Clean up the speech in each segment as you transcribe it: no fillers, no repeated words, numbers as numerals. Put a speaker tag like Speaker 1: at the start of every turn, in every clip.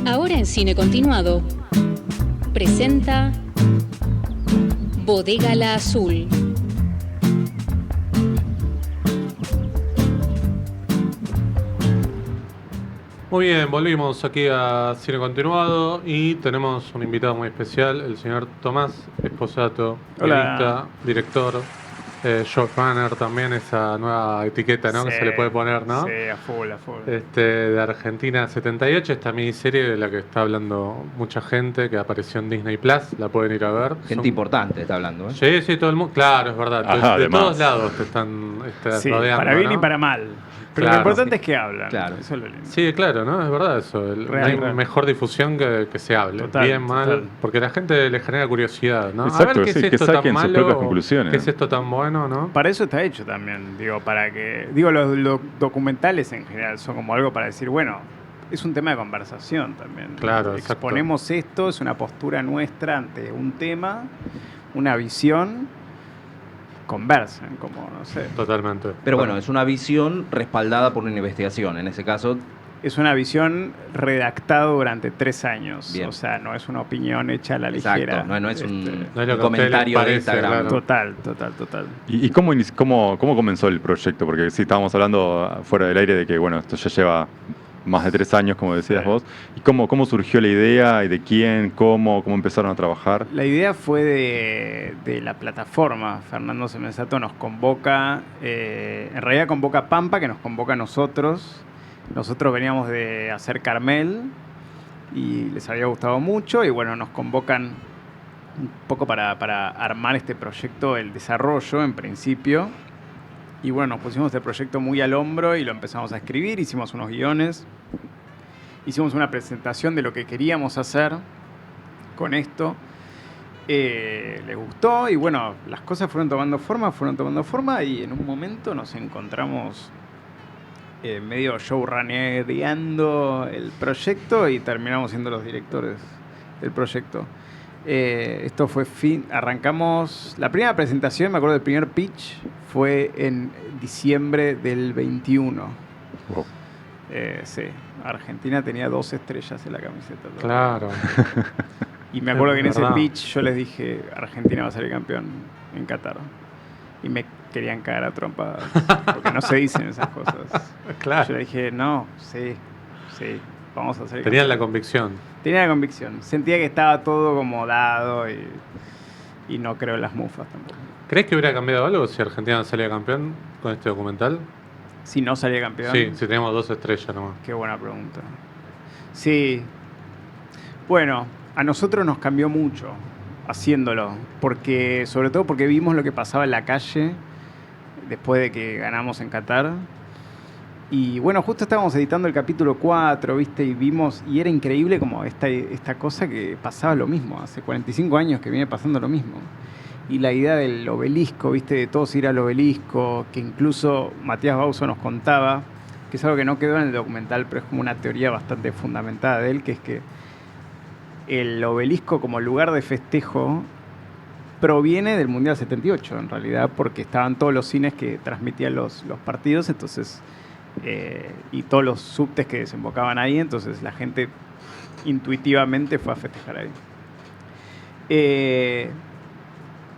Speaker 1: Ahora en Cine Continuado, presenta Bodega La Azul.
Speaker 2: Muy bien, volvimos aquí a Cine Continuado y tenemos un invitado muy especial, el señor Tomás Esposato, guionista, director, showrunner también, esa nueva etiqueta, ¿no?
Speaker 3: Sí,
Speaker 2: que se le puede poner, ¿no?
Speaker 3: Sí, a full.
Speaker 2: De Argentina 78, esta miniserie de la que está hablando mucha gente, que apareció en Disney Plus, la pueden ir a ver.
Speaker 4: Gente importante está hablando, ¿eh?
Speaker 2: Sí, sí, todo el mundo, claro, es verdad,
Speaker 5: Ajá,
Speaker 2: de
Speaker 5: además.
Speaker 2: todos lados te están
Speaker 3: Sí,
Speaker 2: rodeando,
Speaker 3: para bien
Speaker 2: ¿no?
Speaker 3: y para mal. Pero
Speaker 2: Claro.
Speaker 3: lo importante es que hablan.
Speaker 4: Claro.
Speaker 3: Eso es lo lindo.
Speaker 2: Sí, claro, ¿no? Es verdad eso. No hay
Speaker 3: Real.
Speaker 2: mejor difusión que se hable.
Speaker 3: Total,
Speaker 2: Bien, mal.
Speaker 3: total.
Speaker 2: Porque a la gente le genera curiosidad, ¿no?
Speaker 5: Exacto,
Speaker 2: a ver qué
Speaker 5: sí,
Speaker 2: es
Speaker 5: que
Speaker 2: esto tan
Speaker 5: saquen sus
Speaker 2: malo.
Speaker 5: propias conclusiones.
Speaker 2: ¿Qué es esto tan bueno, no?
Speaker 3: Para eso está hecho también. Para que. Los documentales en general son como algo para decir, bueno, es un tema de conversación también.
Speaker 2: Claro, exacto.
Speaker 3: Exponemos esto, es una postura nuestra ante un tema, una visión. Conversen, como no sé.
Speaker 2: Totalmente.
Speaker 4: Pero bueno, es una visión respaldada por una investigación. En ese caso,
Speaker 3: Es una visión redactada durante 3 años.
Speaker 4: Bien.
Speaker 3: O sea, no es una opinión hecha a la
Speaker 4: exacto,
Speaker 3: ligera.
Speaker 4: no es un
Speaker 2: No es lo que a ustedes
Speaker 4: comentario
Speaker 2: les
Speaker 4: de
Speaker 2: parece,
Speaker 4: Instagram.
Speaker 2: claro.
Speaker 3: Total.
Speaker 5: ¿Y cómo comenzó el proyecto? Porque sí, estábamos hablando fuera del aire de que, bueno, esto ya lleva más de 3 años, como decías
Speaker 3: Sí.
Speaker 5: vos. ¿Y cómo surgió la idea? ¿Y de quién? ¿Cómo empezaron a trabajar?
Speaker 3: La idea fue de la plataforma. Fernando Semenzato nos convoca, en realidad convoca Pampa, que nos convoca a nosotros. Nosotros veníamos de hacer Carmel y les había gustado mucho y bueno, nos convocan un poco para armar este proyecto, el desarrollo en principio. Y bueno, nos pusimos este proyecto muy al hombro y lo empezamos a escribir, hicimos unos guiones, hicimos una presentación de lo que queríamos hacer con esto. Les gustó y bueno, las cosas fueron tomando forma y en un momento nos encontramos medio showrunneando el proyecto y terminamos siendo los directores del proyecto. Esto fue arrancamos, la primera presentación, me acuerdo del primer pitch, fue en diciembre del 21.
Speaker 5: Wow.
Speaker 3: Sí, Argentina tenía 2 estrellas en la camiseta.
Speaker 2: Claro.
Speaker 3: Y me acuerdo que en ese
Speaker 2: verdad.
Speaker 3: pitch yo les dije, Argentina va a salir campeón en Qatar. Y me querían cagar a trompadas, porque no se dicen esas cosas.
Speaker 2: Claro.
Speaker 3: Yo le dije, no, sí, vamos a salir
Speaker 2: Tenían la
Speaker 3: campeón.
Speaker 2: convicción.
Speaker 3: Tenía la convicción. Sentía que estaba todo como dado y no creo en las mufas tampoco.
Speaker 2: ¿Crees que hubiera cambiado algo si Argentina salía campeón con este documental?
Speaker 3: Si no salía campeón.
Speaker 2: Sí, si teníamos 2 estrellas nomás.
Speaker 3: Qué buena pregunta. Sí. Bueno, a nosotros nos cambió mucho haciéndolo, sobre todo porque vimos lo que pasaba en la calle después de que ganamos en Qatar. Y bueno, justo estábamos editando el capítulo 4, ¿viste? Y vimos, y era increíble como esta cosa que pasaba lo mismo. Hace 45 años que viene pasando lo mismo. Y la idea del obelisco, ¿viste? De todos ir al obelisco, que incluso Matías Bauso nos contaba, que es algo que no quedó en el documental, pero es como una teoría bastante fundamentada de él, que es que el obelisco como lugar de festejo proviene del Mundial 78, en realidad, porque estaban todos los cines que transmitían los partidos, entonces, y todos los subtes que desembocaban ahí, entonces la gente intuitivamente fue a festejar ahí.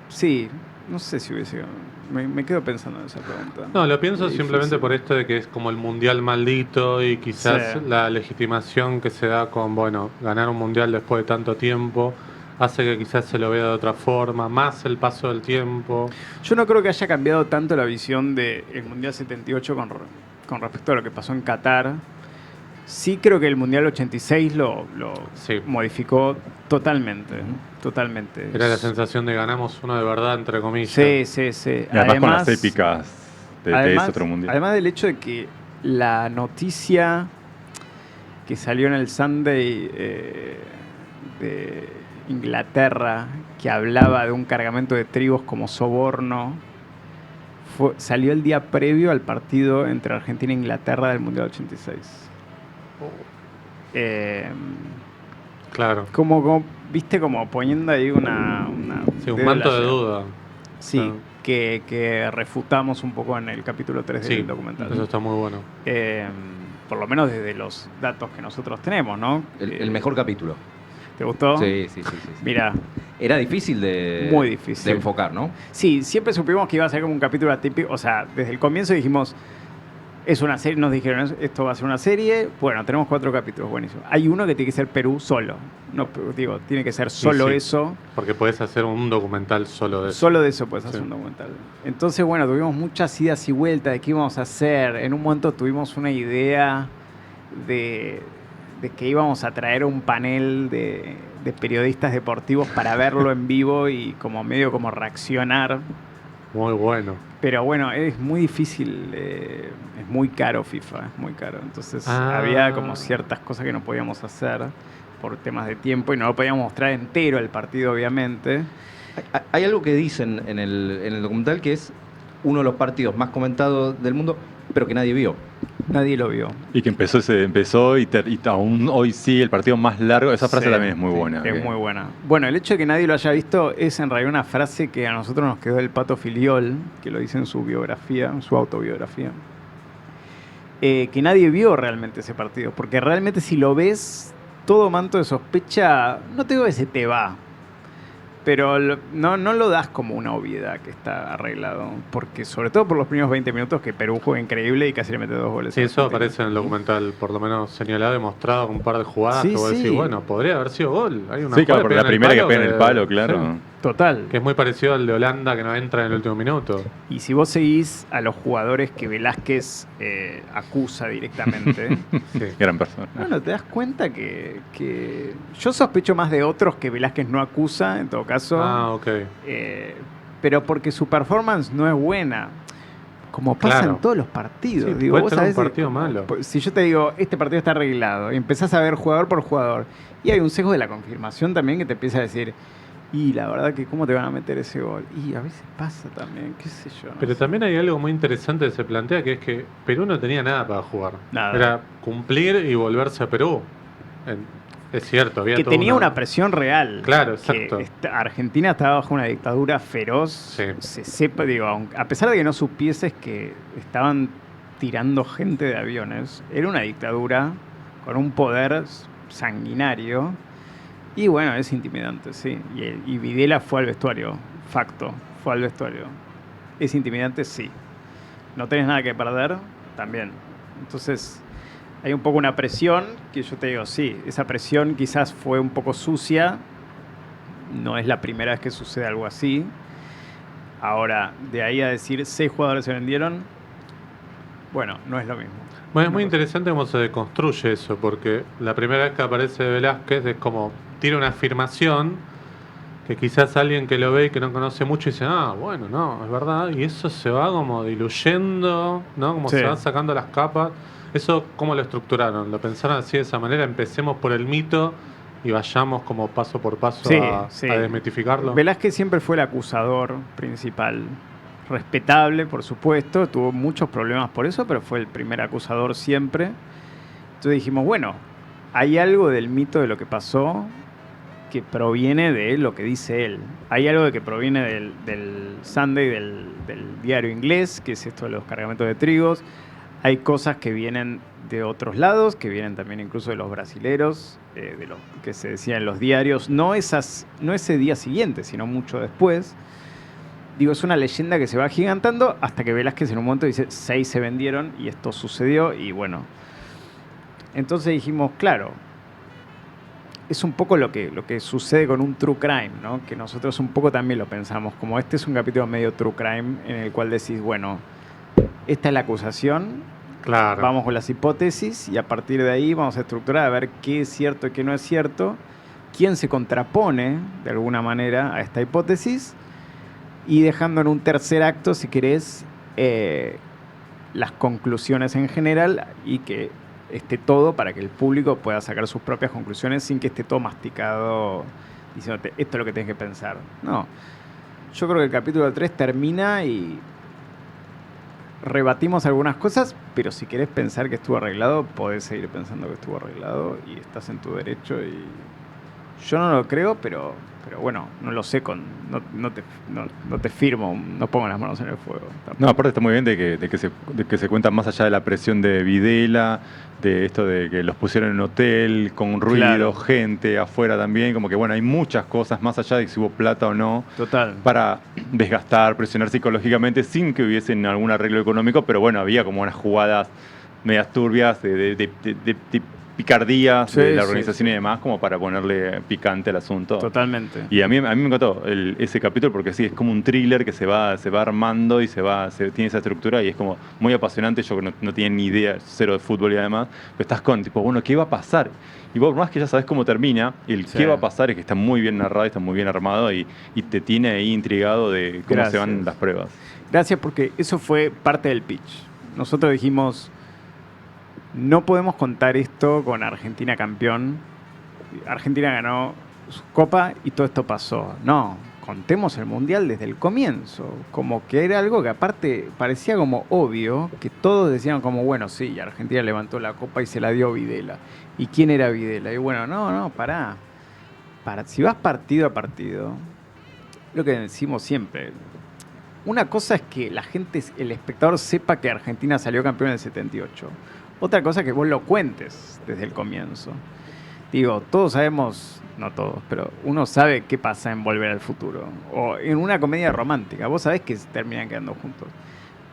Speaker 3: Sí, no sé si hubiese... Me quedo pensando en esa pregunta.
Speaker 2: No, lo pienso
Speaker 3: Difícil.
Speaker 2: simplemente por esto de que es como el mundial maldito y quizás
Speaker 3: Sí.
Speaker 2: la legitimación que se da con, bueno, ganar un mundial después de tanto tiempo hace que quizás se lo vea de otra forma, más el paso del tiempo.
Speaker 3: Yo no creo que haya cambiado tanto la visión del Mundial 78 con respecto a lo que pasó en Qatar. Sí creo que el Mundial 86 lo
Speaker 2: Sí.
Speaker 3: modificó totalmente. Totalmente.
Speaker 2: Era la sensación de ganamos uno de verdad, entre comillas.
Speaker 3: Sí.
Speaker 5: Y además con las épicas de ese otro mundial.
Speaker 3: Además del hecho de que la noticia que salió en el Sunday de Inglaterra, que hablaba de un cargamento de trigos como soborno, salió el día previo al partido entre Argentina e Inglaterra del Mundial 86.
Speaker 2: Claro.
Speaker 3: Viste, como poniendo ahí
Speaker 2: Sí, un manto de duda.
Speaker 3: Sí,
Speaker 2: Claro.
Speaker 3: que refutamos un poco en el capítulo 3
Speaker 2: Sí,
Speaker 3: del documental.
Speaker 2: eso está muy bueno.
Speaker 3: por lo menos desde los datos que nosotros tenemos, ¿no?
Speaker 4: El mejor capítulo.
Speaker 3: ¿Te gustó?
Speaker 4: Sí.
Speaker 3: Mira,
Speaker 4: Era difícil
Speaker 3: muy difícil
Speaker 4: de enfocar, ¿no?
Speaker 3: sí, siempre supimos que iba a ser como un capítulo atípico. O sea, desde el comienzo dijimos, es una serie, nos dijeron, esto va a ser una serie. Bueno, tenemos 4 capítulos, buenísimo. Hay uno que tiene que ser Perú solo. No, digo, tiene que ser solo
Speaker 2: Sí.
Speaker 3: eso.
Speaker 2: Porque podés hacer un documental solo de eso.
Speaker 3: Solo de eso puedes
Speaker 2: Sí.
Speaker 3: hacer un documental. Entonces, bueno, tuvimos muchas idas y vueltas de qué íbamos a hacer. En un momento tuvimos una idea de que íbamos a traer un panel de periodistas deportivos para verlo en vivo y como medio como reaccionar.
Speaker 2: Muy bueno.
Speaker 3: Pero bueno, es muy difícil, es muy caro FIFA, es muy caro. Entonces
Speaker 2: Ah.
Speaker 3: había como ciertas cosas que no podíamos hacer por temas de tiempo y no lo podíamos mostrar entero el partido, obviamente.
Speaker 4: Hay algo que dicen en el documental que es uno de los partidos más comentados del mundo, pero que nadie vio.
Speaker 3: Nadie lo vio.
Speaker 5: Y que empezó y aún hoy sigue el partido más largo. Esa frase
Speaker 3: Sí,
Speaker 5: también es muy
Speaker 3: sí,
Speaker 5: buena.
Speaker 3: Es muy buena. Bueno, el hecho de que nadie lo haya visto es en realidad una frase que a nosotros nos quedó del Pato Filiol, que lo dice en su biografía, en su autobiografía. Que nadie vio realmente ese partido, porque realmente si lo ves, todo manto de sospecha, no te digo que se te va, pero no lo das como una obviedad que está arreglado, porque sobre todo por los primeros 20 minutos que Perú juega increíble y casi le mete 2 goles.
Speaker 2: Sí,
Speaker 3: a
Speaker 2: eso
Speaker 3: Argentina.
Speaker 2: aparece en el documental, por lo menos señalado y mostrado con un par de jugadas
Speaker 3: Sí,
Speaker 2: que vos
Speaker 3: sí.
Speaker 2: decís, bueno, podría haber sido gol. Hay una
Speaker 5: Sí, claro,
Speaker 2: jugada
Speaker 5: por
Speaker 2: que
Speaker 5: la
Speaker 2: pega en
Speaker 5: primera que pega en el palo,
Speaker 2: sí,
Speaker 5: claro.
Speaker 3: Total.
Speaker 2: que es muy parecido al de Holanda que no entra en el último minuto.
Speaker 3: Y si vos seguís a los jugadores que Velázquez acusa directamente,
Speaker 2: Sí.
Speaker 5: Gran persona.
Speaker 3: bueno, te das cuenta que yo sospecho más de otros que Velázquez no acusa, en todo caso,
Speaker 2: Ah, ok.
Speaker 3: pero porque su performance no es buena. Como pasa
Speaker 2: Claro.
Speaker 3: en todos los partidos.
Speaker 2: Sí,
Speaker 3: Digo,
Speaker 2: puede
Speaker 3: vos
Speaker 2: tener un
Speaker 3: sabés,
Speaker 2: partido malo.
Speaker 3: Si yo te digo, este partido está arreglado, y empezás a ver jugador por jugador, y hay un sesgo de la confirmación también que te empieza a decir, y la verdad que cómo te van a meter ese gol. Y a veces pasa también, qué sé yo. no
Speaker 2: Pero
Speaker 3: sé.
Speaker 2: también hay algo muy interesante que se plantea, que es que Perú no tenía nada para jugar.
Speaker 3: Nada.
Speaker 2: Era cumplir y volverse a Perú. Es cierto, había
Speaker 3: Que
Speaker 2: toda
Speaker 3: tenía una presión real.
Speaker 2: Claro,
Speaker 3: Que
Speaker 2: exacto.
Speaker 3: Argentina estaba bajo una dictadura feroz.
Speaker 2: Sí.
Speaker 3: Se sepa, digo, a pesar de que no supieses que estaban tirando gente de aviones, era una dictadura con un poder sanguinario. Y bueno, es intimidante, sí. Y Videla fue al vestuario, facto, fue al vestuario. ¿Es intimidante? Sí. ¿No tenés nada que perder? También. Entonces, hay un poco una presión que yo te digo, sí, esa presión quizás fue un poco sucia. No es la primera vez que sucede algo así. Ahora, de ahí a decir 6 jugadores se vendieron, bueno, no es lo mismo.
Speaker 2: Bueno, es muy
Speaker 3: No.
Speaker 2: interesante cómo se deconstruye eso, porque la primera vez que aparece Velázquez es como tira una afirmación que quizás alguien que lo ve y que no conoce mucho dice, ah, bueno, no, es verdad, y eso se va como diluyendo, ¿no? Como
Speaker 3: Sí.
Speaker 2: se van sacando las capas. ¿Eso cómo lo estructuraron? ¿Lo pensaron así de esa manera? Empecemos por el mito y vayamos como paso por paso
Speaker 3: Sí,
Speaker 2: a
Speaker 3: sí.
Speaker 2: desmitificarlo.
Speaker 3: Velázquez siempre fue el acusador principal. Respetable, por supuesto, tuvo muchos problemas por eso, pero fue el primer acusador siempre. Entonces dijimos, bueno, hay algo del mito de lo que pasó que proviene de lo que dice él. Hay algo que proviene del Sunday, del diario inglés, que es esto de los cargamentos de trigos. Hay cosas que vienen de otros lados, que vienen también incluso de los brasileros, de lo que se decía en los diarios, no ese día siguiente, sino mucho después. Digo, es una leyenda que se va agigantando hasta que Velázquez en un momento dice 6 se vendieron y esto sucedió y bueno. Entonces dijimos, claro, es un poco lo que sucede con un true crime, ¿no? Que nosotros un poco también lo pensamos, como este es un capítulo medio true crime en el cual decís, bueno, esta es la acusación,
Speaker 2: Claro.
Speaker 3: vamos con las hipótesis y a partir de ahí vamos a estructurar a ver qué es cierto y qué no es cierto, quién se contrapone de alguna manera a esta hipótesis y dejando en un tercer acto, si querés, las conclusiones en general y que esté todo para que el público pueda sacar sus propias conclusiones sin que esté todo masticado diciéndote esto es lo que tenés que pensar. No, yo creo que el capítulo 3 termina y rebatimos algunas cosas, pero si querés pensar que estuvo arreglado, podés seguir pensando que estuvo arreglado y estás en tu derecho Yo no lo creo, pero bueno, no lo sé, no te firmo, no pongo las manos en el fuego. Tampoco.
Speaker 5: No, aparte está muy bien de que se cuenta más allá de la presión de Videla, de esto de que los pusieron en un hotel, con ruido,
Speaker 3: Claro.
Speaker 5: gente afuera también, como que bueno, hay muchas cosas más allá de si hubo plata o no,
Speaker 3: Total.
Speaker 5: para desgastar, presionar psicológicamente sin que hubiese algún arreglo económico, pero bueno, había como unas jugadas medias turbias de picardías
Speaker 3: Sí,
Speaker 5: de la
Speaker 3: sí,
Speaker 5: organización
Speaker 3: sí.
Speaker 5: y demás, como para ponerle picante al asunto.
Speaker 3: Totalmente.
Speaker 5: Y a mí me encantó ese capítulo porque sí, es como un thriller que se va armando y tiene esa estructura y es como muy apasionante. Yo que no tenía ni idea, cero de fútbol y además, pero estás con tipo, bueno, ¿qué va a pasar? Y vos, por más que ya sabes cómo termina,
Speaker 3: Sí.
Speaker 5: qué va a pasar es que está muy bien narrado, está muy bien armado y te tiene ahí intrigado de cómo se van
Speaker 3: Gracias.
Speaker 5: las pruebas.
Speaker 3: Gracias, porque eso fue parte del pitch. Nosotros dijimos, no podemos contar esto con Argentina campeón. Argentina ganó su copa y todo esto pasó. No, contemos el Mundial desde el comienzo. Como que era algo que aparte parecía como obvio, que todos decían como, bueno, sí, Argentina levantó la copa y se la dio Videla. ¿Y quién era Videla? Y bueno, no, pará. Si vas partido a partido, lo que decimos siempre, una cosa es que la gente, el espectador sepa que Argentina salió campeón en el 78. Otra cosa es que vos lo cuentes desde el comienzo. Digo, todos sabemos, no todos, pero uno sabe qué pasa en Volver al Futuro. O en una comedia romántica, vos sabés que se terminan quedando juntos.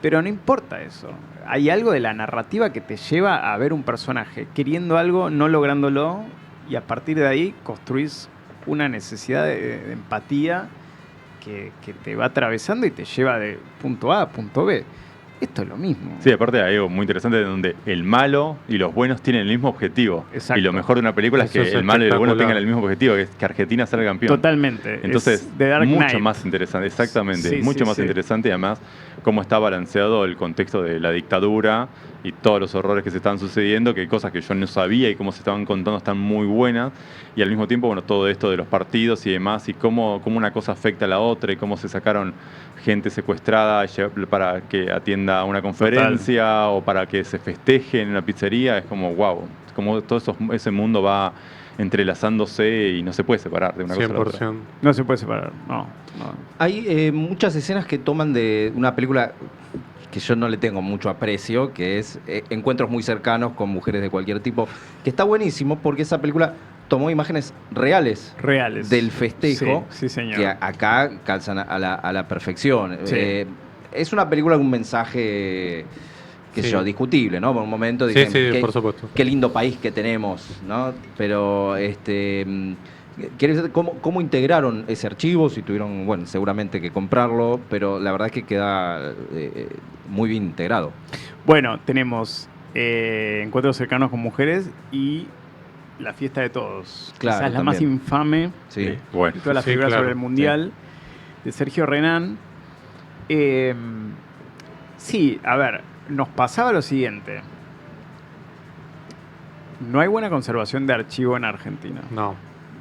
Speaker 3: Pero no importa eso. Hay algo de la narrativa que te lleva a ver un personaje queriendo algo, no lográndolo, y a partir de ahí construís una necesidad de empatía que te va atravesando y te lleva de punto A a punto B. Esto es lo mismo.
Speaker 5: Sí, aparte hay algo muy interesante donde el malo y los buenos tienen el mismo objetivo.
Speaker 3: Exacto.
Speaker 5: Y lo mejor de una película
Speaker 2: Eso
Speaker 5: es que
Speaker 2: es
Speaker 5: el malo y el bueno
Speaker 2: espectacular.
Speaker 5: tengan el mismo objetivo, que es que Argentina salga campeón.
Speaker 3: Totalmente.
Speaker 5: Entonces,
Speaker 3: Es The Dark
Speaker 5: mucho
Speaker 3: Knight.
Speaker 5: más interesante, exactamente,
Speaker 3: Sí,
Speaker 5: mucho
Speaker 3: sí,
Speaker 5: más
Speaker 3: sí.
Speaker 5: interesante y además cómo está balanceado el contexto de la dictadura y todos los horrores que se están sucediendo, que hay cosas que yo no sabía y cómo se estaban contando están muy buenas y al mismo tiempo, bueno, todo esto de los partidos y demás y cómo una cosa afecta a la otra y cómo se sacaron gente secuestrada para que atienda una conferencia o para que se festeje en una pizzería, es como wow, como todo ese mundo va entrelazándose y no se puede separar de una cosa a la otra.
Speaker 2: 100%.
Speaker 3: No se puede separar, no.
Speaker 4: Hay muchas escenas que toman de una película que yo no le tengo mucho aprecio, que es Encuentros muy cercanos con mujeres de cualquier tipo, que está buenísimo porque esa película tomó imágenes reales
Speaker 3: Reales.
Speaker 4: del festejo,
Speaker 3: Sí, señor.
Speaker 4: que acá calzan a la perfección.
Speaker 3: Sí.
Speaker 4: Es una película con un mensaje, qué sé
Speaker 2: Sí.
Speaker 4: yo, discutible, ¿no? Por un momento
Speaker 2: Sí,
Speaker 4: dicen,
Speaker 2: sí, por supuesto.
Speaker 4: qué lindo país que tenemos, ¿no? Pero, quiero decir, ¿cómo integraron ese archivo? Si tuvieron, bueno, seguramente que comprarlo, pero la verdad es que queda muy bien integrado.
Speaker 3: Bueno, tenemos Encuentros cercanos con mujeres y La fiesta de todos.
Speaker 4: Claro,
Speaker 3: Quizás la más
Speaker 4: también.
Speaker 3: infame
Speaker 4: Sí.
Speaker 3: de
Speaker 5: Bueno,
Speaker 3: todas las
Speaker 2: Sí,
Speaker 3: películas
Speaker 2: claro,
Speaker 3: sobre el Mundial, de Sergio Renán. Sí, a ver, nos pasaba lo siguiente. No hay buena conservación de archivo en Argentina.
Speaker 2: No.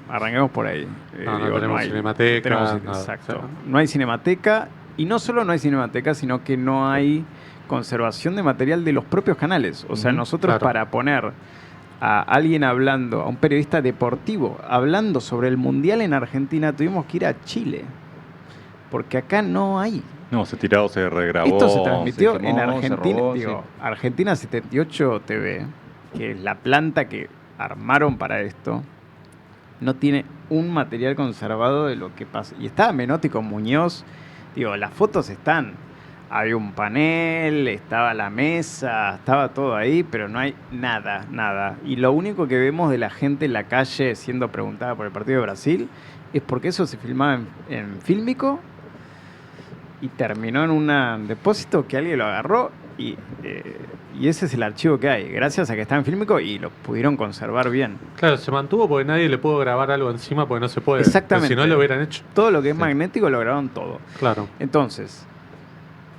Speaker 3: Arranquemos por ahí.
Speaker 2: No tenemos cinemateca, nada,
Speaker 3: exacto.
Speaker 2: o sea.
Speaker 3: No hay cinemateca, y no solo no hay cinemateca, sino que no hay conservación de material de los propios canales. O sea,
Speaker 4: Ujú,
Speaker 3: nosotros
Speaker 2: claro.
Speaker 3: para poner a alguien hablando, a un periodista deportivo, hablando sobre el Mundial en Argentina, tuvimos que ir a Chile. Porque acá no hay.
Speaker 5: no, se tiró, se regrabó.
Speaker 3: Esto se transmitió
Speaker 4: se quemó,
Speaker 3: en
Speaker 4: se
Speaker 3: Argentina,
Speaker 4: robó,
Speaker 3: digo,
Speaker 4: sí.
Speaker 3: Argentina 78 TV, que es la planta que armaron para esto, no tiene un material conservado de lo que pasa. Y estaba Menotti con Muñoz, digo, las fotos están, había un panel, estaba la mesa, estaba todo ahí, pero no hay nada. Y lo único que vemos de la gente en la calle siendo preguntada por el partido de Brasil es porque eso se filmaba en Fílmico y terminó en un depósito que alguien lo agarró y ese es el archivo que hay, gracias a que está en Fílmico y lo pudieron conservar bien.
Speaker 2: Claro, se mantuvo porque nadie le pudo grabar algo encima porque no se puede.
Speaker 3: Exactamente.
Speaker 2: Porque si no lo hubieran hecho.
Speaker 3: Todo lo que es
Speaker 5: Sí.
Speaker 3: magnético lo grabaron todo.
Speaker 2: Claro.
Speaker 3: Entonces,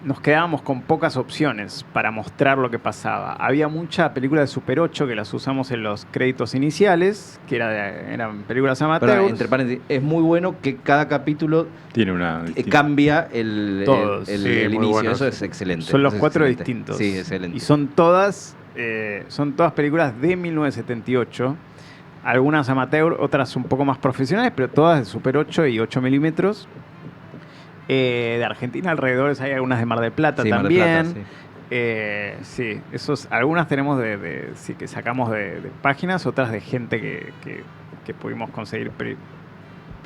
Speaker 3: nos quedábamos con pocas opciones para mostrar lo que pasaba. Había mucha película de Super 8 que las usamos en los créditos iniciales, que eran películas
Speaker 4: Pero,
Speaker 3: amateurs.
Speaker 4: entre paréntesis, es muy bueno que cada capítulo
Speaker 5: Tiene una.
Speaker 4: cambia el
Speaker 3: Todos.
Speaker 2: Sí,
Speaker 4: el
Speaker 2: muy
Speaker 4: inicio.
Speaker 2: bueno.
Speaker 4: Eso es excelente.
Speaker 3: Son los
Speaker 4: Eso es
Speaker 3: 4
Speaker 4: excelente.
Speaker 3: distintos.
Speaker 4: Sí, excelente.
Speaker 3: Y son todas películas de 1978, algunas amateur, otras un poco más profesionales, pero todas de Super 8 y 8 milímetros. De Argentina alrededores hay algunas de Mar del Plata
Speaker 4: Sí, Mar del
Speaker 3: también.
Speaker 4: Plata, sí.
Speaker 3: Sí, algunas tenemos sí, que sacamos de páginas, otras de gente que pudimos conseguir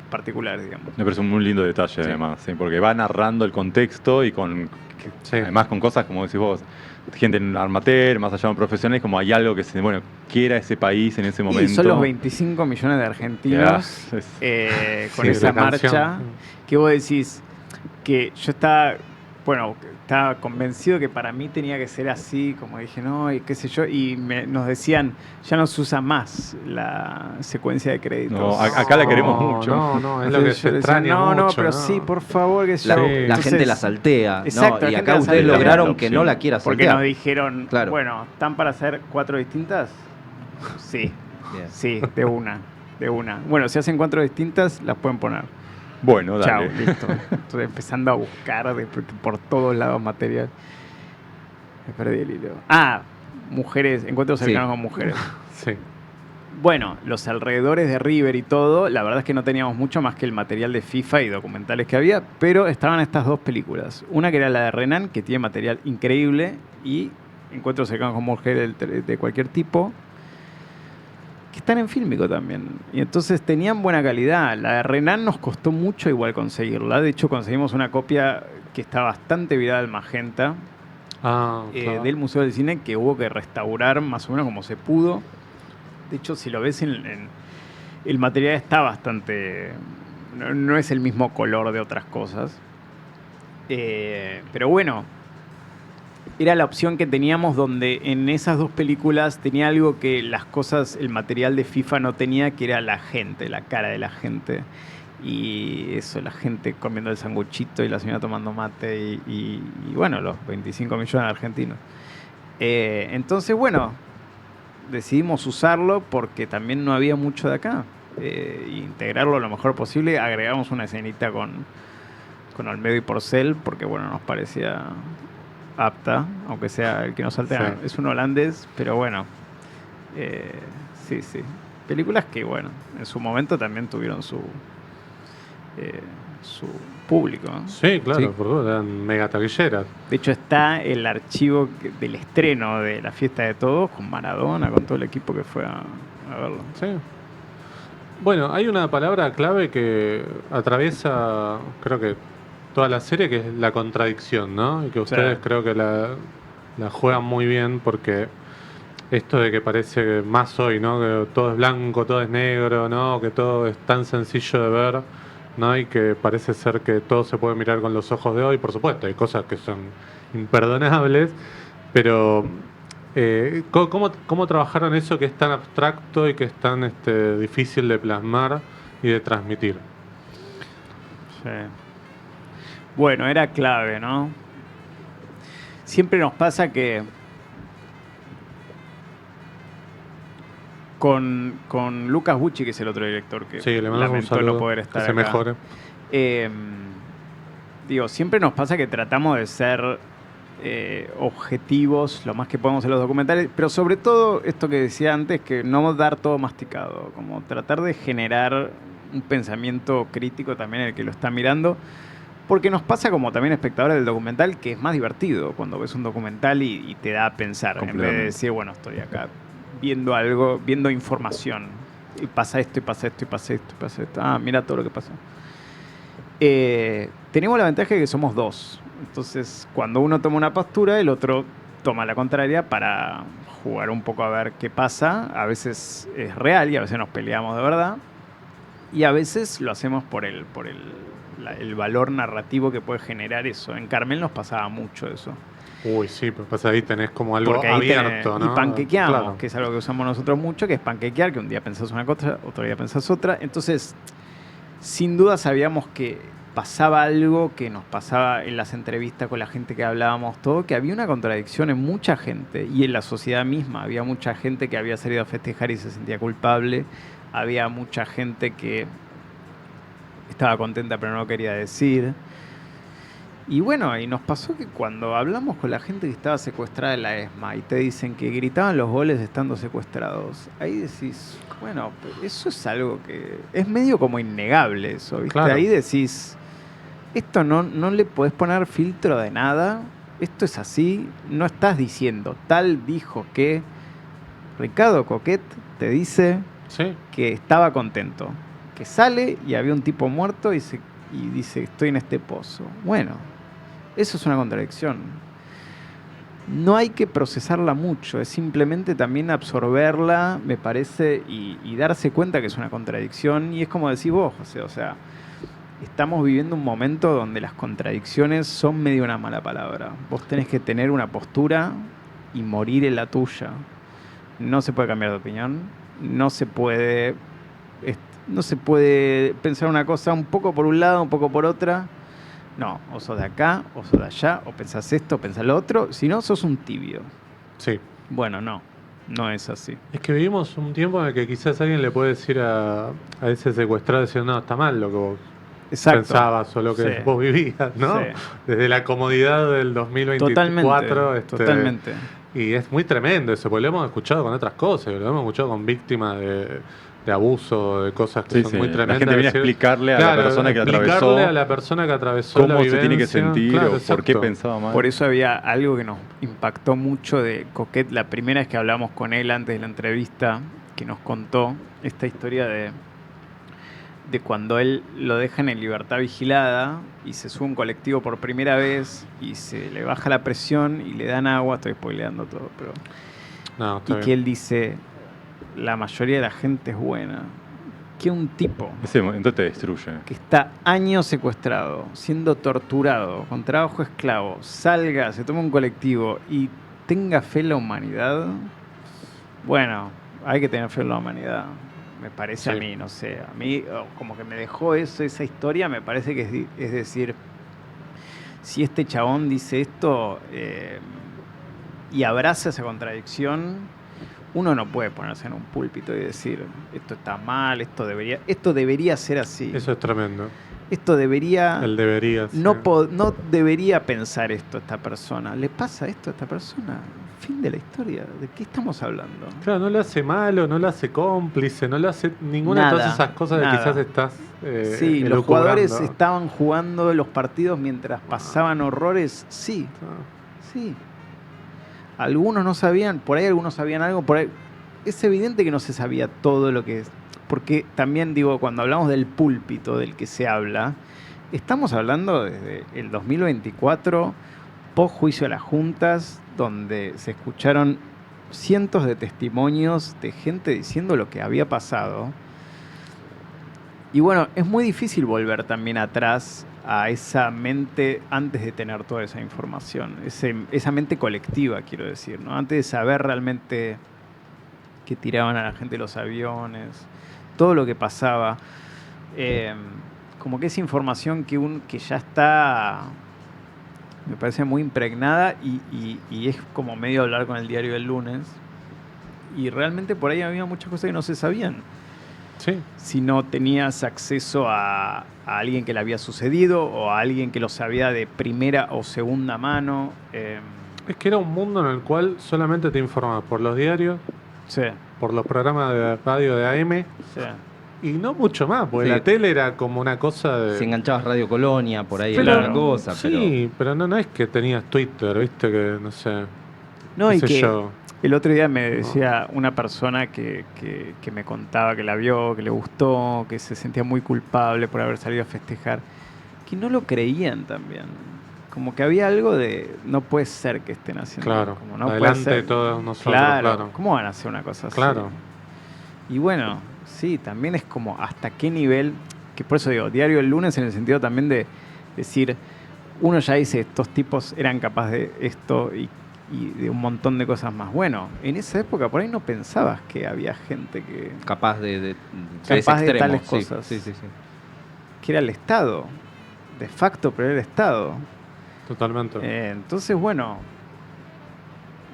Speaker 3: particulares, digamos.
Speaker 5: Me parece un muy lindo detalle,
Speaker 3: Sí.
Speaker 5: además, ¿sí? Porque va narrando el contexto y
Speaker 2: Sí.
Speaker 5: además con cosas, como decís vos, gente en amateur, más allá de un profesional, como hay algo que quiera ese país en ese momento.
Speaker 3: Y son los 25 millones de argentinos con
Speaker 2: Sí,
Speaker 3: esa
Speaker 2: la canción.
Speaker 3: marcha que vos decís que yo estaba convencido que para mí tenía que ser así, como dije, no, y qué sé yo, y nos decían, ya no se usa más la secuencia de créditos.
Speaker 5: No, acá la queremos mucho.
Speaker 2: No, es lo que
Speaker 3: Entonces
Speaker 2: se
Speaker 3: yo decía,
Speaker 2: extraña
Speaker 3: no,
Speaker 2: mucho.
Speaker 3: pero sí, por favor, que
Speaker 4: La,
Speaker 3: yo.
Speaker 2: Sí.
Speaker 4: la
Speaker 3: Entonces,
Speaker 4: gente la saltea,
Speaker 3: exacto,
Speaker 4: ¿no?
Speaker 3: la
Speaker 4: Y
Speaker 3: gente
Speaker 4: acá
Speaker 3: la
Speaker 4: ustedes
Speaker 3: saltea.
Speaker 4: lograron
Speaker 5: La
Speaker 4: que
Speaker 5: opción.
Speaker 4: no la quiera
Speaker 3: porque
Speaker 4: saltear.
Speaker 3: nos dijeron,
Speaker 4: Claro.
Speaker 3: bueno, ¿están para hacer 4 distintas? Sí,
Speaker 4: Bien.
Speaker 3: sí, de una. Bueno, si hacen 4 distintas, las pueden poner.
Speaker 5: Bueno,
Speaker 3: Chao,
Speaker 5: dale.
Speaker 3: listo. Entonces empezando a buscar por todos lados material. Me perdí el hilo. Mujeres, encuentros
Speaker 4: Sí.
Speaker 3: cercanos con mujeres.
Speaker 2: Sí.
Speaker 3: Bueno, los alrededores de River y todo, la verdad es que no teníamos mucho más que el material de FIFA y documentales que había, pero estaban estas dos películas. Una que era la de Renan, que tiene material increíble, y encuentros cercanos con mujeres de cualquier tipo, que están en Fílmico también. Y entonces tenían buena calidad. La de Renan nos costó mucho igual conseguirla. De hecho, conseguimos una copia que está bastante virada al magenta
Speaker 2: Claro.
Speaker 3: del Museo del Cine, que hubo que restaurar más o menos como se pudo. De hecho, si lo ves el material está bastante... No es el mismo color de otras cosas. Pero bueno, era la opción que teníamos, donde en esas dos películas tenía algo que las cosas, el material de FIFA no tenía, que era la gente, la cara de la gente. Y eso, la gente comiendo el sanguchito y la señora tomando mate y bueno, los 25 millones de argentinos. Entonces, bueno, decidimos usarlo porque también no había mucho de acá. Integrarlo lo mejor posible. Agregamos una escenita con Olmedo y Porcel porque, bueno, nos parecía apta, aunque sea el que nos saltea.
Speaker 2: Sí.
Speaker 3: Es un holandés, pero bueno. Sí. Películas que, bueno, en su momento también tuvieron su público, ¿no?
Speaker 2: Sí, claro,
Speaker 4: Sí.
Speaker 2: por duda, eran mega taquilleras.
Speaker 3: De hecho, está el archivo del estreno de La Fiesta de Todos con Maradona, con todo el equipo que fue a verlo.
Speaker 2: Sí. Bueno, hay una palabra clave que atraviesa, creo que toda la serie, que es la contradicción, ¿no? Y que ustedes
Speaker 3: Sí.
Speaker 2: creo que la juegan muy bien, porque esto de que parece más hoy, ¿no? Que todo es blanco, todo es negro, ¿no? Que todo es tan sencillo de ver, ¿no? Y que parece ser que todo se puede mirar con los ojos de hoy. Por supuesto, hay cosas que son imperdonables, pero ¿cómo trabajaron eso que es tan abstracto y que es tan difícil de plasmar y de transmitir?
Speaker 3: Sí. Bueno, era clave, ¿no? Siempre nos pasa que con Lucas Bucci, que es el otro director que
Speaker 2: Sí, le mandamos un
Speaker 3: lamento
Speaker 2: saludo,
Speaker 3: no poder
Speaker 2: que
Speaker 3: estar
Speaker 2: se
Speaker 3: acá.
Speaker 2: mejore.
Speaker 3: Digo, siempre nos pasa que tratamos de ser objetivos lo más que podemos en los documentales, pero sobre todo esto que decía antes, que no dar todo masticado, como tratar de generar un pensamiento crítico también en el que lo está mirando, porque nos pasa como también espectadores del documental, que es más divertido cuando ves un documental y te da a pensar, en vez de decir, bueno, estoy acá viendo algo, viendo información, y pasa esto, y pasa esto, y pasa esto, y pasa esto. Mira todo lo que pasó. Tenemos la ventaja de que somos dos. Entonces, cuando uno toma una postura, el otro toma la contraria para jugar un poco a ver qué pasa. A veces es real y a veces nos peleamos de verdad. Y a veces lo hacemos por el valor narrativo que puede generar eso. En Carmel nos pasaba mucho eso.
Speaker 2: Uy, sí, pero pasa ahí tenés como algo
Speaker 3: Porque ahí
Speaker 2: abierto, ¿no?
Speaker 3: y panquequeamos,
Speaker 2: Claro.
Speaker 3: que es algo que usamos nosotros mucho, que es panquequear, que un día pensás una cosa, otro día pensás otra. Entonces, sin duda sabíamos que pasaba algo que nos pasaba en las entrevistas con la gente que hablábamos, todo, que había una contradicción en mucha gente y en la sociedad misma. Había mucha gente que había salido a festejar y se sentía culpable. Había mucha gente que estaba contenta pero no lo quería decir. Y bueno, y nos pasó que cuando hablamos con la gente que estaba secuestrada en la ESMA y te dicen que gritaban los goles estando secuestrados, ahí decís, bueno, eso es algo que es medio como innegable eso, ¿viste?
Speaker 2: Claro.
Speaker 3: Ahí decís, esto no le podés poner filtro de nada, esto es así, no estás diciendo, tal dijo que Ricardo Coquet te dice
Speaker 2: Sí.
Speaker 3: que estaba contento, que sale y había un tipo muerto y dice, estoy en este pozo. Bueno, eso es una contradicción. No hay que procesarla mucho, es simplemente también absorberla, me parece, y darse cuenta que es una contradicción. Y es como decís vos, José, o sea, estamos viviendo un momento donde las contradicciones son medio una mala palabra. Vos tenés que tener una postura y morir en la tuya. No se puede cambiar de opinión, no se puede pensar una cosa un poco por un lado, un poco por otra. No, o sos de acá, o sos de allá, o pensás esto, o pensás lo otro. Si no, sos un tibio.
Speaker 2: Sí.
Speaker 3: Bueno, no es así.
Speaker 2: Es que vivimos un tiempo en el que quizás alguien le puede decir a ese secuestrado, decir, no, está mal lo que vos
Speaker 3: Exacto.
Speaker 2: pensabas o lo que
Speaker 3: Sí.
Speaker 2: vos vivías, ¿no?
Speaker 3: Sí.
Speaker 2: Desde la comodidad del 2024.
Speaker 3: Totalmente.
Speaker 2: Y es muy tremendo eso, porque lo hemos escuchado con otras cosas, lo hemos escuchado con víctimas de abuso, de cosas que
Speaker 5: Sí,
Speaker 2: son
Speaker 5: sí.
Speaker 2: muy
Speaker 5: La
Speaker 2: tremendas.
Speaker 5: gente viene a
Speaker 2: decir,
Speaker 5: explicarle a
Speaker 2: claro,
Speaker 5: la persona que atravesó
Speaker 2: explicarle a la persona que atravesó la
Speaker 5: cómo se tiene que
Speaker 2: vivencia.
Speaker 5: sentir
Speaker 2: Claro,
Speaker 5: o por qué
Speaker 2: exacto.
Speaker 5: pensaba mal.
Speaker 3: Por eso había algo que nos impactó mucho de Coquet la primera vez que hablamos con él antes de la entrevista, que nos contó esta historia de cuando él lo dejan en libertad vigilada y se sube un colectivo por primera vez y se le baja la presión y le dan agua, estoy spoileando todo, pero
Speaker 2: No, está
Speaker 3: y
Speaker 2: bien.
Speaker 3: que él dice, la mayoría de la gente es buena. Que un tipo
Speaker 5: Ese momento te destruye.
Speaker 3: que está años secuestrado, siendo torturado, con trabajo esclavo, salga, se tome un colectivo y tenga fe en la humanidad, bueno, hay que tener fe en la humanidad. Me parece
Speaker 2: Sí.
Speaker 3: a mí, no sé, a mí como que me dejó esa historia, me parece que es decir, si este chabón dice esto y abraza esa contradicción, uno no puede ponerse en un púlpito y decir, esto está mal, esto debería ser así.
Speaker 2: Eso es tremendo.
Speaker 3: Esto debería...
Speaker 2: El debería.
Speaker 3: No
Speaker 2: sí.
Speaker 3: debería pensar esto a esta persona. ¿Le pasa esto a esta persona? Fin de la historia. ¿De qué estamos hablando?
Speaker 2: Claro, no lo hace malo, no lo hace cómplice, no lo hace ninguna de todas
Speaker 3: Nada,
Speaker 2: esas cosas
Speaker 3: nada.
Speaker 2: que quizás estás
Speaker 3: Sí, los
Speaker 2: elucubrando.
Speaker 3: jugadores estaban jugando los partidos mientras pasaban horrores. Sí,
Speaker 2: Ah,
Speaker 3: sí. Algunos no sabían, por ahí algunos sabían algo, por ahí... Es evidente que no se sabía todo lo que es. Porque también digo, cuando hablamos del púlpito del que se habla, estamos hablando desde el 2024, post juicio a las juntas, donde se escucharon cientos de testimonios de gente diciendo lo que había pasado. Y bueno, es muy difícil volver también atrás a esa mente antes de tener toda esa información, esa mente colectiva, quiero decir, ¿no? Antes de saber realmente que tiraban a la gente los aviones, todo lo que pasaba. Como que esa información que ya está, me parece muy impregnada y es como medio hablar con el diario del lunes. Y realmente por ahí había muchas cosas que no se sabían.
Speaker 2: sí.
Speaker 3: Si no tenías acceso a alguien que le había sucedido o a alguien que lo sabía de primera o segunda mano.
Speaker 2: Es que era un mundo en el cual solamente te informabas por los diarios,
Speaker 3: Sí,
Speaker 2: por los programas de radio de AM
Speaker 3: sí.
Speaker 2: y no mucho más, porque
Speaker 4: Sí.
Speaker 2: la tele era como una cosa de...
Speaker 4: Si enganchabas Radio Colonia, por ahí
Speaker 3: Pero-
Speaker 4: era una cosa,
Speaker 2: Sí, pero no es que tenías Twitter, viste, que no sé,
Speaker 3: No,
Speaker 2: qué
Speaker 3: y
Speaker 2: sé
Speaker 3: que
Speaker 2: yo.
Speaker 3: el otro día me decía una persona que me contaba que la vio, que le gustó, que se sentía muy culpable por haber salido a festejar, que no lo creían también. Como que había algo de, no puede ser que estén haciendo.
Speaker 2: Claro,
Speaker 3: como no puede
Speaker 2: adelante
Speaker 3: ser.
Speaker 2: de todos nosotros,
Speaker 3: Claro,
Speaker 2: claro.
Speaker 3: ¿cómo van a hacer una cosa así?
Speaker 2: Claro.
Speaker 3: Y bueno, sí, también es como hasta qué nivel, que por eso digo, diario el lunes en el sentido también de decir, uno ya dice, estos tipos eran capaces de esto y de un montón de cosas más. Bueno, en esa época por ahí no pensabas que había gente que
Speaker 4: capaz de
Speaker 3: Capaz
Speaker 4: ese
Speaker 3: de
Speaker 4: extremo,
Speaker 3: tales
Speaker 4: sí,
Speaker 3: cosas.
Speaker 4: Sí.
Speaker 3: que era el Estado, de facto, pero era el Estado.
Speaker 2: Totalmente.
Speaker 3: Entonces, bueno,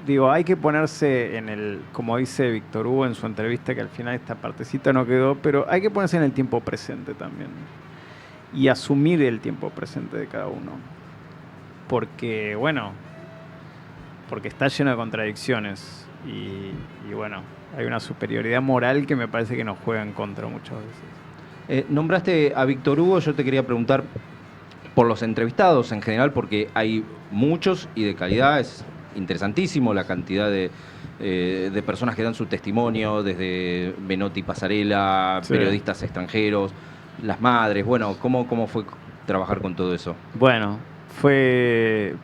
Speaker 3: digo, hay que ponerse en el, como dice Víctor Hugo en su entrevista, que al final esta partecita no quedó, pero hay que ponerse en el tiempo presente también y asumir el tiempo presente de cada uno. porque, bueno, porque está lleno de contradicciones y bueno, hay una superioridad moral que me parece que nos juega en contra muchas veces.
Speaker 4: Nombraste a Víctor Hugo, yo te quería preguntar por los entrevistados en general, porque hay muchos y de calidad, es interesantísimo la cantidad de personas que dan su testimonio, desde Menotti Pasarela,
Speaker 3: Sí.
Speaker 4: periodistas extranjeros, las madres, bueno, ¿cómo fue trabajar con todo eso?
Speaker 3: Bueno,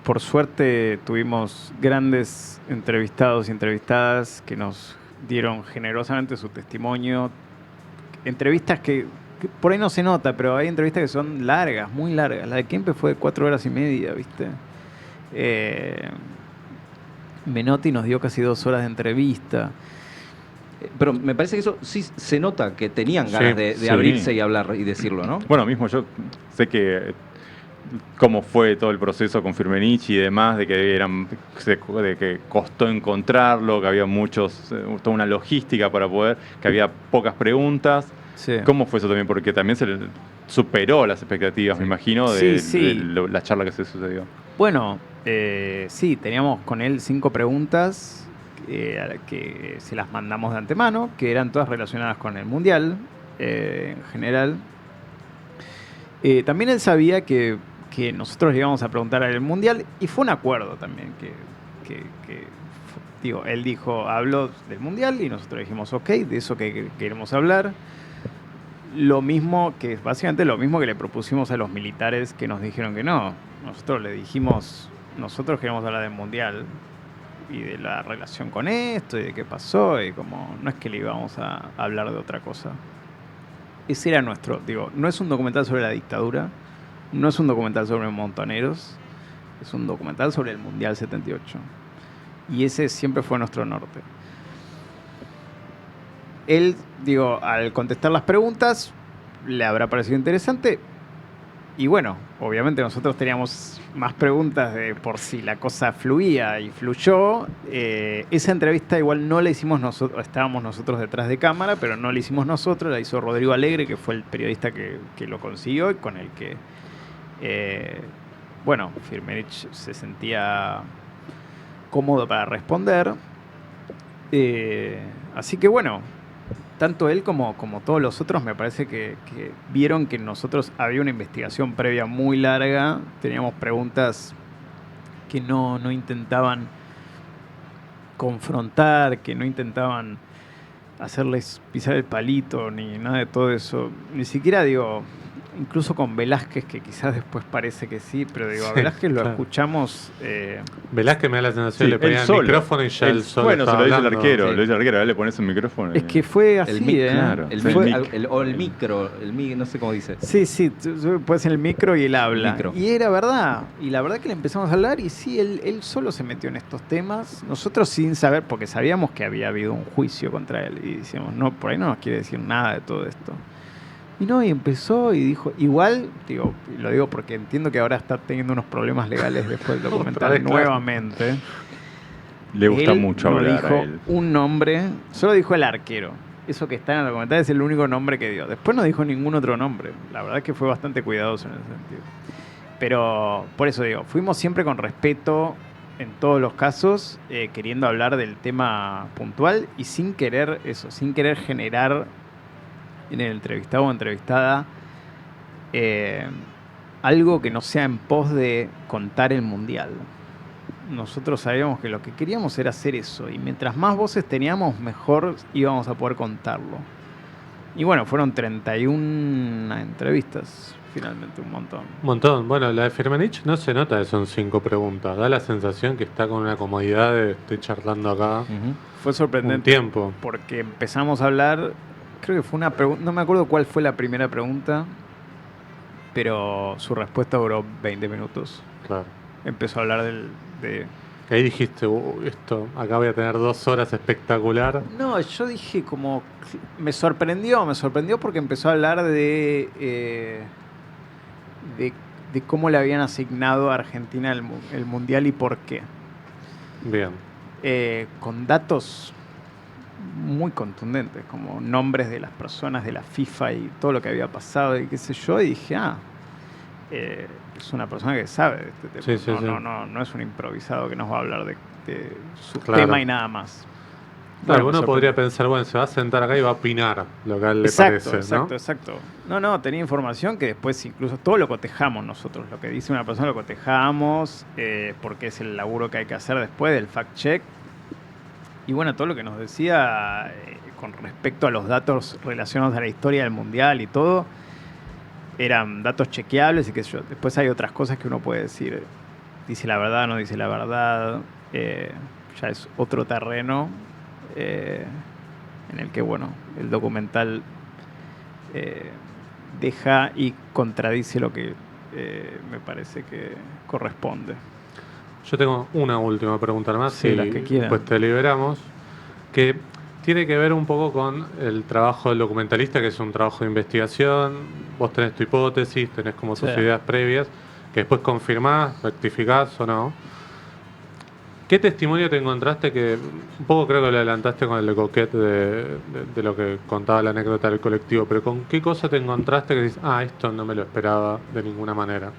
Speaker 3: por suerte tuvimos grandes entrevistados y entrevistadas que nos dieron generosamente su testimonio. Entrevistas que por ahí no se nota, pero hay entrevistas que son largas, muy largas. La de Kempe fue de 4 horas y media, ¿viste? Menotti nos dio casi 2 horas de entrevista.
Speaker 4: Pero me parece que eso sí se nota, que tenían ganas
Speaker 2: Sí,
Speaker 4: de
Speaker 5: sí.
Speaker 4: abrirse y hablar y decirlo, ¿no?
Speaker 5: Bueno, mismo yo sé que cómo fue todo el proceso con Firmenich y demás, de que costó encontrarlo, que había toda una logística para poder, que había pocas preguntas.
Speaker 3: Sí.
Speaker 5: ¿Cómo fue eso también? Porque también superó las expectativas, me imagino, de
Speaker 3: Sí.
Speaker 5: la charla que se sucedió.
Speaker 3: Bueno, sí, teníamos con él 5 preguntas que se las mandamos de antemano, que eran todas relacionadas con el Mundial en general. También él sabía que nosotros le íbamos a preguntar al Mundial y fue un acuerdo también digo, él dijo, habló del Mundial y nosotros dijimos, ok, de eso que queremos hablar. Básicamente lo mismo que le propusimos a los militares que nos dijeron que no. Nosotros le dijimos, nosotros queremos hablar del Mundial y de la relación con esto y de qué pasó y como no es que le íbamos a hablar de otra cosa. Ese era no es un documental sobre la dictadura, no es un documental sobre montoneros, es un documental sobre el Mundial 78. Y ese siempre fue nuestro norte. Él, al contestar las preguntas, le habrá parecido interesante. Y bueno, obviamente nosotros teníamos más preguntas de por si la cosa fluía y fluyó. Esa entrevista igual no la hicimos nosotros, estábamos nosotros detrás de cámara, pero no la hicimos nosotros, la hizo Rodrigo Alegre, que fue el periodista que lo consiguió y con el que, Firmenich se sentía cómodo para responder. Así que bueno, tanto él como todos los otros me parece que vieron que nosotros había una investigación previa muy larga, teníamos preguntas que no intentaban confrontar, que no intentaban hacerles pisar el palito ni nada de todo eso, ni siquiera incluso con Velázquez, que quizás después parece que sí, pero a
Speaker 2: Sí,
Speaker 3: Velázquez lo
Speaker 2: claro.
Speaker 3: escuchamos.
Speaker 2: Velázquez me da la sensación,
Speaker 5: Sí,
Speaker 2: le ponía
Speaker 5: él
Speaker 2: el
Speaker 5: solo.
Speaker 2: micrófono y ya él solo
Speaker 5: Bueno, se
Speaker 2: estaba
Speaker 5: lo dice el
Speaker 2: hablando.
Speaker 5: arquero,
Speaker 4: sí.
Speaker 5: lo dice el arquero, le pones un micrófono.
Speaker 3: Es que fue así,
Speaker 4: El mic,
Speaker 5: claro.
Speaker 4: El
Speaker 5: Fue-
Speaker 4: mic,
Speaker 5: mic.
Speaker 4: o el micro, no sé cómo dice.
Speaker 3: Sí, puede ser el micro y él habla.
Speaker 4: Micro.
Speaker 3: Y era verdad. Y la verdad que le empezamos a hablar y sí, él solo se metió en estos temas. Nosotros sin saber, porque sabíamos que había habido un juicio contra él. Y decíamos, no, por ahí no nos quiere decir nada de todo esto. Y empezó y dijo, igual, lo digo porque entiendo que ahora está teniendo unos problemas legales después del documental
Speaker 2: Otra vez, claro.
Speaker 3: nuevamente.
Speaker 5: Le gusta
Speaker 3: Él
Speaker 5: mucho
Speaker 3: no
Speaker 5: hablar
Speaker 3: dijo
Speaker 5: a él.
Speaker 3: un nombre, solo dijo el arquero. Eso que está en el documental es el único nombre que dio. Después no dijo ningún otro nombre. La verdad es que fue bastante cuidadoso en ese sentido. Pero por eso fuimos siempre con respeto en todos los casos, queriendo hablar del tema puntual y sin querer generar en el entrevistado o entrevistada algo que no sea en pos de contar el Mundial. Nosotros sabíamos que lo que queríamos era hacer eso y mientras más voces teníamos, mejor íbamos a poder contarlo. Y bueno, fueron 31 entrevistas, finalmente un montón.
Speaker 2: Un montón. Bueno, la de Firmenich no se nota que son 5 preguntas. Da la sensación que está con una comodidad de estoy charlando acá
Speaker 3: Fue
Speaker 2: un
Speaker 3: sorprendente
Speaker 2: tiempo.
Speaker 3: porque empezamos a hablar, creo que fue una pregunta, no me acuerdo cuál fue la primera pregunta, pero su respuesta duró 20 minutos.
Speaker 2: Claro.
Speaker 3: Empezó a hablar
Speaker 2: Ahí dijiste, esto, acá voy a tener 2 horas espectacular.
Speaker 3: No, yo dije como... Me sorprendió porque empezó a hablar de cómo le habían asignado a Argentina el Mundial y por qué.
Speaker 2: Bien.
Speaker 3: Con datos muy contundentes, como nombres de las personas de la FIFA y todo lo que había pasado y qué sé yo, y dije, es una persona que sabe de este tema.
Speaker 2: Sí, sí,
Speaker 3: no es un improvisado que nos va a hablar de su
Speaker 2: Claro.
Speaker 3: tema y nada más.
Speaker 2: Claro,
Speaker 3: Bueno,
Speaker 2: uno
Speaker 3: me
Speaker 2: podría
Speaker 3: sorprendió.
Speaker 2: pensar, bueno, se va a sentar acá y va a opinar lo que a él le
Speaker 3: Exacto,
Speaker 2: parece, ¿no?
Speaker 3: exacto. No, tenía información que después incluso todo lo cotejamos nosotros. Lo que dice una persona lo cotejamos, porque es el laburo que hay que hacer después del fact-check. Y bueno, todo lo que nos decía con respecto a los datos relacionados a la historia del Mundial y todo, eran datos chequeables y qué sé yo. Después hay otras cosas que uno puede decir, dice la verdad, no dice la verdad, ya es otro terreno en el que, bueno, el documental deja y contradice lo que me parece que corresponde.
Speaker 2: Yo tengo una última pregunta más
Speaker 3: Sí,
Speaker 2: y
Speaker 3: las que quieran.
Speaker 2: pues te liberamos, que tiene que ver un poco con el trabajo del documentalista, que es un trabajo de investigación. Vos tenés tu hipótesis, tenés como tus
Speaker 3: Sí.
Speaker 2: ideas previas, que después confirmás, rectificás o no. ¿Qué testimonio te encontraste que, un poco creo que lo adelantaste con el de Coquet de lo que contaba la anécdota del colectivo, pero con qué cosa te encontraste que dices, esto no me lo esperaba de ninguna manera?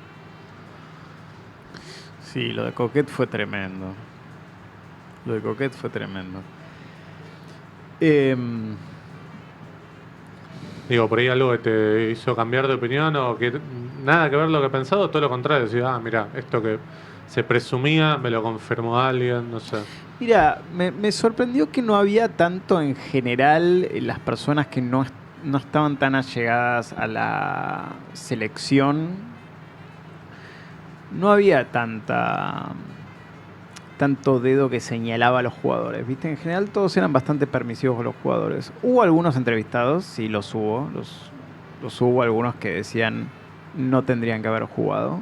Speaker 3: Sí, lo de Coquet fue tremendo.
Speaker 2: Digo, por ahí algo que te hizo cambiar de opinión o que nada que ver lo que pensado, todo lo contrario, decís, mira, esto que se presumía, me lo confirmó alguien, no sé.
Speaker 3: Mira, me sorprendió que no había tanto en general las personas que no estaban tan allegadas a la selección. No había tanto dedo que señalaba a los jugadores, ¿viste? En general todos eran bastante permisivos con los jugadores. Hubo algunos entrevistados, sí, los hubo. Los hubo algunos que decían no tendrían que haber jugado.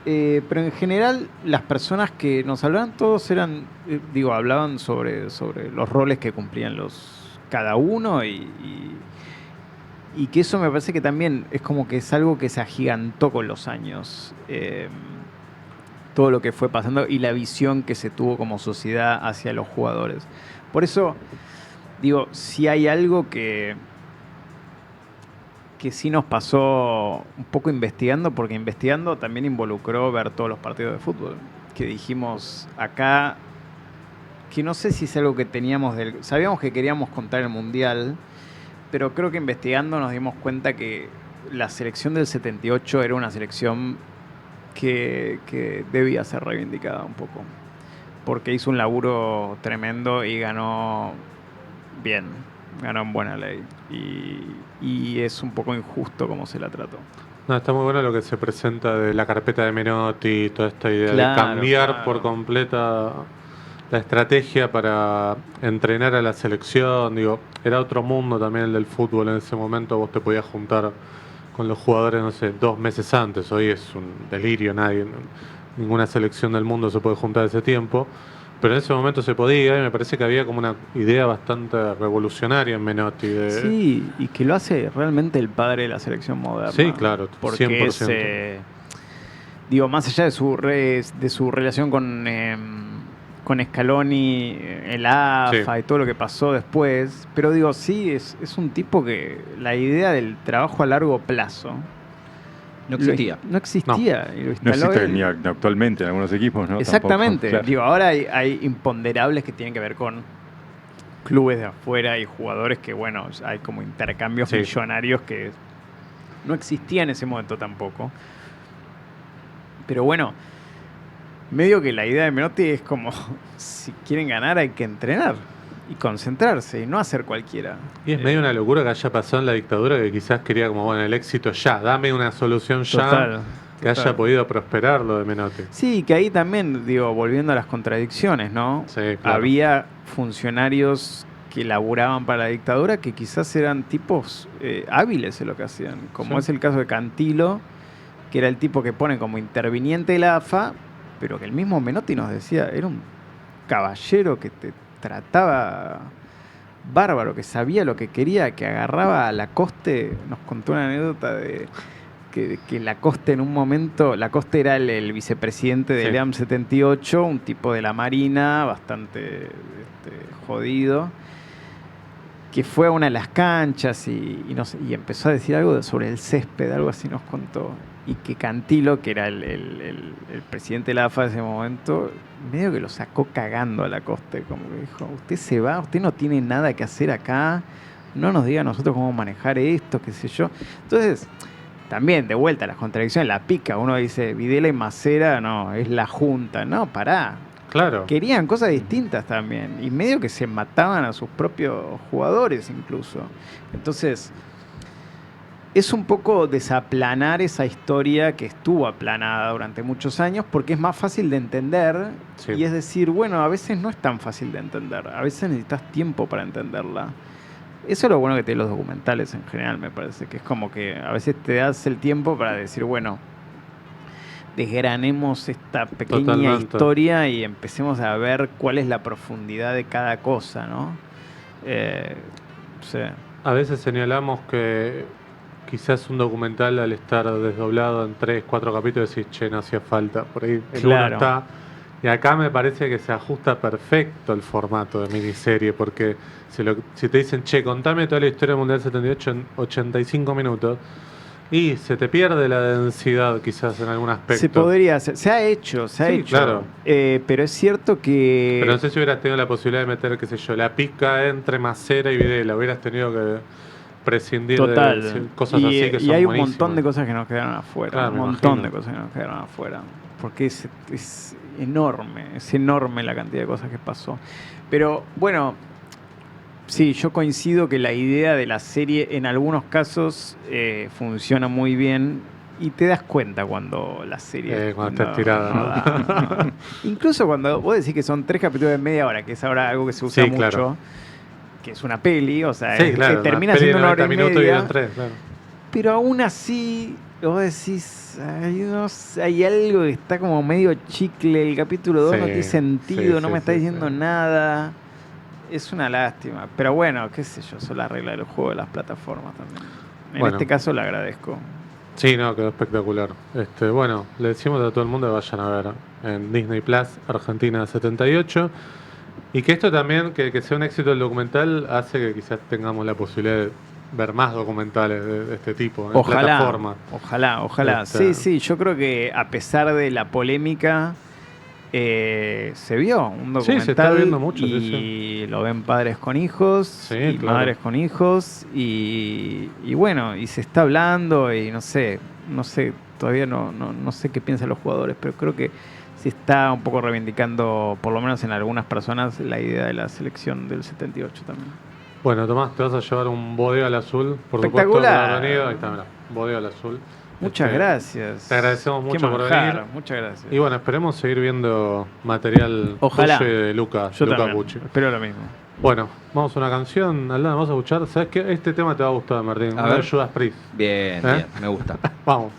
Speaker 3: Pero en general las personas que nos hablaban todos eran, hablaban sobre los roles que cumplían cada uno y que eso me parece que también es como que es algo que se agigantó con los años. Todo lo que fue pasando y la visión que se tuvo como sociedad hacia los jugadores. Por eso, si hay algo que sí nos pasó un poco investigando, porque investigando también involucró ver todos los partidos de fútbol. Que dijimos acá, que no sé si es algo que teníamos sabíamos que queríamos contar el Mundial, pero creo que investigando nos dimos cuenta que la selección del 78 era una selección que debía ser reivindicada un poco. Porque hizo un laburo tremendo y ganó bien, ganó en buena ley. Y es un poco injusto como se la trató.
Speaker 2: No, está muy bueno lo que se presenta de la carpeta de Menotti, toda esta idea
Speaker 3: Claro,
Speaker 2: de cambiar
Speaker 3: claro.
Speaker 2: por completa la estrategia para entrenar a la selección. Era otro mundo también el del fútbol en ese momento. Vos te podías juntar con los jugadores, no sé, 2 meses antes. Hoy es un delirio, ninguna selección del mundo se puede juntar ese tiempo. Pero en ese momento se podía y me parece que había como una idea bastante revolucionaria en Menotti.
Speaker 3: Sí, y que lo hace realmente el padre de la selección moderna.
Speaker 2: Sí, claro,
Speaker 3: porque
Speaker 2: 100%.
Speaker 3: Más allá de su relación con Scaloni, el AFA y todo lo que pasó después, pero sí, es un tipo que la idea del trabajo a largo plazo
Speaker 4: No existía.
Speaker 3: No existía. Y lo
Speaker 5: No
Speaker 3: instaló
Speaker 5: existe
Speaker 3: él.
Speaker 5: ni actualmente en algunos equipos, ¿no?
Speaker 3: Exactamente.
Speaker 5: Tampoco, claro.
Speaker 3: Ahora hay imponderables que tienen que ver con clubes de afuera y jugadores que, bueno, hay como intercambios
Speaker 2: Sí.
Speaker 3: millonarios que no existían en ese momento tampoco. Pero bueno, medio que la idea de Menotti es como, si quieren ganar hay que entrenar y concentrarse y no hacer cualquiera.
Speaker 2: Y es medio una locura que haya pasado en la dictadura, que quizás quería como, bueno, el éxito ya, dame una solución ya,
Speaker 3: Total,
Speaker 2: que haya
Speaker 3: total.
Speaker 2: podido prosperar lo de Menotti.
Speaker 3: Sí, que ahí también, volviendo a las contradicciones, ¿no?
Speaker 2: Sí, claro.
Speaker 3: Había funcionarios que laburaban para la dictadura que quizás eran tipos hábiles en lo que hacían, como
Speaker 2: Sí.
Speaker 3: es el caso de Cantilo, que era el tipo que pone como interviniente de la AFA, pero que el mismo Menotti nos decía, era un caballero que te trataba bárbaro, que sabía lo que quería, que agarraba a Lacoste. Nos contó una anécdota de que Lacoste en un momento, Lacoste era el vicepresidente del
Speaker 2: Sí.
Speaker 3: EAM 78, un tipo de la Marina, bastante jodido. que fue a una de las canchas y empezó a decir algo sobre el césped, algo así nos contó. Y que Cantilo, que era el presidente de la AFA de ese momento, medio que lo sacó cagando a Lacoste, como que dijo, usted se va, usted no tiene nada que hacer acá, no nos diga a nosotros cómo manejar esto, qué sé yo. Entonces, también, de vuelta, las contradicciones, la pica, uno dice, Videla y Macera, no, es la junta, no, pará.
Speaker 2: Claro.
Speaker 3: Querían cosas distintas también, y medio que se mataban a sus propios jugadores incluso. Entonces, es un poco desaplanar esa historia que estuvo aplanada durante muchos años, porque es más fácil de entender,
Speaker 2: Sí.
Speaker 3: y es decir, bueno, a veces no es tan fácil de entender, a veces necesitas tiempo para entenderla. Eso es lo bueno que tienen los documentales en general, me parece, que es como que a veces te das el tiempo para decir, bueno, desgranemos esta pequeña
Speaker 2: Totalmente.
Speaker 3: historia y empecemos a ver cuál es la profundidad de cada cosa, ¿no? Sí.
Speaker 2: A veces señalamos que quizás un documental al estar desdoblado en 3, 4 capítulos decís, che, no hacía falta. Por ahí el uno
Speaker 3: Claro.
Speaker 2: está. Y acá me parece que se ajusta perfecto el formato de miniserie, porque si te dicen, che, contame toda la historia del Mundial 78 en 85 minutos, y se te pierde la densidad quizás en algún aspecto.
Speaker 3: Se podría hacer, se ha hecho,
Speaker 2: Sí, claro.
Speaker 3: pero es cierto que...
Speaker 2: Pero no sé si hubieras tenido la posibilidad de meter, qué sé yo, la pica entre Macera y Videla, hubieras tenido que prescindir
Speaker 3: Total.
Speaker 2: de cosas así que son
Speaker 3: y hay un
Speaker 2: buenísimas.
Speaker 3: montón de cosas que nos quedaron afuera.
Speaker 2: Claro,
Speaker 3: un
Speaker 2: me
Speaker 3: montón
Speaker 2: imagino.
Speaker 3: de cosas que nos quedaron afuera. Porque es enorme la cantidad de cosas que pasó. Pero bueno, sí, yo coincido que la idea de la serie en algunos casos funciona muy bien. Y te das cuenta cuando la serie...
Speaker 2: Cuando está estirada, ¿no?
Speaker 3: da. Incluso cuando vos decís que son 3 capítulos de media hora, que es ahora algo que se usa
Speaker 2: Sí,
Speaker 3: mucho,
Speaker 2: claro.
Speaker 3: que es una peli, o sea,
Speaker 2: Sí, claro,
Speaker 3: que termina
Speaker 2: una peli de
Speaker 3: siendo una hora
Speaker 2: 90
Speaker 3: y
Speaker 2: minutos
Speaker 3: media.
Speaker 2: en 3, claro.
Speaker 3: Pero aún así, vos decís, hay algo que está como medio chicle, el capítulo 2 no
Speaker 2: Sí,
Speaker 3: tiene sentido,
Speaker 2: sí,
Speaker 3: no
Speaker 2: sí,
Speaker 3: me está
Speaker 2: sí,
Speaker 3: diciendo
Speaker 2: sí.
Speaker 3: nada. Es una lástima. Pero bueno, qué sé yo, son las reglas del juego de las plataformas también. En
Speaker 2: Bueno.
Speaker 3: este caso le agradezco.
Speaker 2: Sí, no, quedó espectacular. Bueno, le decimos a todo el mundo que vayan a ver en Disney Plus Argentina 78. Y que esto también, que sea un éxito el documental, hace que quizás tengamos la posibilidad de ver más documentales de este tipo en plataforma.
Speaker 3: Ojalá.
Speaker 2: Este-
Speaker 3: Sí, yo creo que a pesar de la polémica, se vio un documental.
Speaker 2: Sí, se está viendo mucho,
Speaker 3: y
Speaker 2: sí,
Speaker 3: lo ven padres con hijos
Speaker 2: Sí,
Speaker 3: y
Speaker 2: claro.
Speaker 3: madres con hijos y bueno, y se está hablando y no sé, todavía no sé qué piensan los jugadores, pero creo que se está un poco reivindicando, por lo menos en algunas personas, la idea de la selección del 78 también.
Speaker 2: Bueno, Tomás, te vas a llevar un bodega al azul, por supuesto,
Speaker 3: Espectacular.
Speaker 2: por haber venido. Ahí está, mirá, bodega al azul.
Speaker 3: Muchas gracias.
Speaker 2: Te agradecemos
Speaker 3: Qué
Speaker 2: mucho por
Speaker 3: manjar,
Speaker 2: venir.
Speaker 3: Muchas gracias.
Speaker 2: Y bueno, esperemos seguir viendo material
Speaker 3: Ojalá.
Speaker 2: tuyo y de Luca
Speaker 3: Yo también,
Speaker 2: Pucci.
Speaker 3: espero lo mismo.
Speaker 2: Bueno, vamos a una canción, Aldana, vamos a escuchar. ¿Sabes qué? Este tema te va a gustar, Martín.
Speaker 4: A
Speaker 2: A
Speaker 4: ver.
Speaker 2: ver, Judas Priest.
Speaker 4: Bien,
Speaker 2: ¿Eh?
Speaker 4: bien, me gusta.
Speaker 2: Vamos.